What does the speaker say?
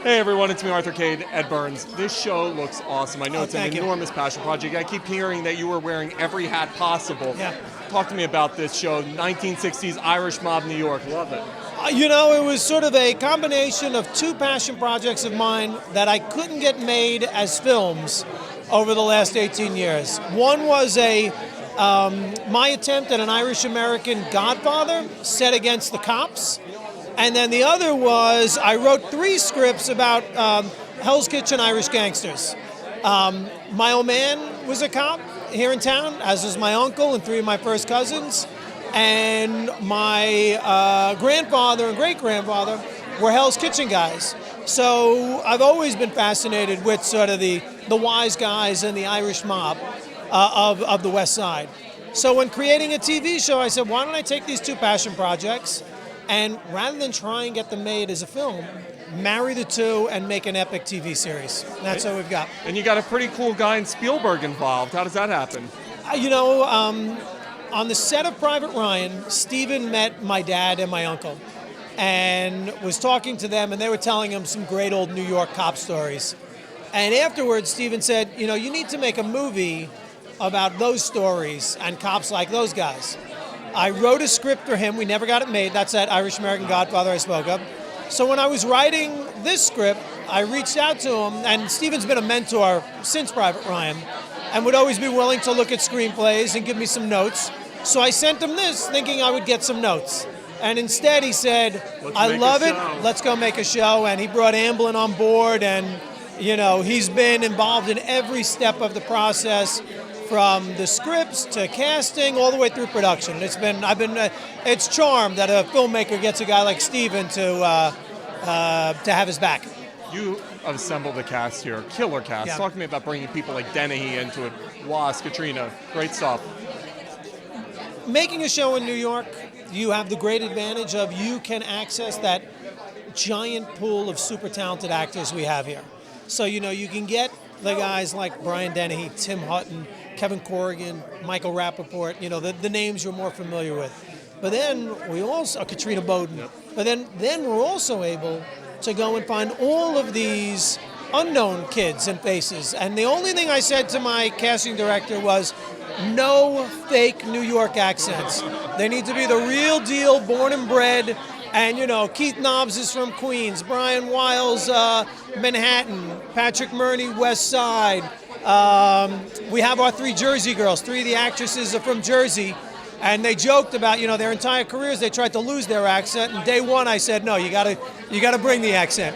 Hey everyone, it's me, Arthur Kade, Ed Burns. This show looks awesome. I know it's an enormous passion project. I keep hearing that you were wearing every hat possible. Yeah. Talk to me about this show, 1960s Irish Mob New York. Love it. You know, it was sort of a combination of two passion projects of mine that I couldn't get made as films over the last 18 years. One was my attempt at an Irish-American Godfather set against the cops. And then the other was I wrote 3 scripts about Hell's Kitchen Irish gangsters. My old man was a cop here in town, as was my uncle and 3 of my first cousins. And my grandfather and great-grandfather were Hell's Kitchen guys. So I've always been fascinated with sort of the wise guys and the Irish mob of the West Side. So when creating a TV show, I said, why don't I take these 2 passion projects and rather than try and get them made as a film, marry the 2 and make an epic TV series. And that's what we've got. And you got a pretty cool guy in Spielberg involved. How does that happen? On the set of Private Ryan, Steven met my dad and my uncle and was talking to them, and they were telling him some great old New York cop stories. And afterwards, Steven said, you know, you need to make a movie about those stories and cops like those guys. I wrote a script for him. We never got it made. That's that Irish-American Godfather I spoke of. So when I was writing this script, I reached out to him, and Steven's been a mentor since Private Ryan and would always be willing to look at screenplays and give me some notes. So I sent him this thinking I would get some notes. And instead he said, I love it, let's go make a show. And he brought Amblin on board, and you know, he's been involved in every step of the process, from the scripts to casting all the way through production. It's charmed that a filmmaker gets a guy like Steven to have his back. You assembled a cast here, killer cast. Yeah. Talk to me about bringing people like Dennehy into it, Was, Katrina, great stuff. Making a show in New York, you have the great advantage of you can access that giant pool of super talented actors we have here. So, you know, you can get the guys like Brian Dennehy, Tim Hutton, Kevin Corrigan, Michael Rappaport, you know, the names you're more familiar with. But then we also, Katrina Bowden, but then we're also able to go and find all of these unknown kids and faces. And the only thing I said to my casting director was, no fake New York accents. They need to be the real deal, born and bred. And, you know, Keith Nobbs is from Queens, Brian Wiles, Manhattan, Patrick Murney, West Side. We have our 3 Jersey girls. 3 of the actresses are from Jersey. And they joked about, you know, their entire careers, they tried to lose their accent. And day 1, I said, no, you gotta bring the accent.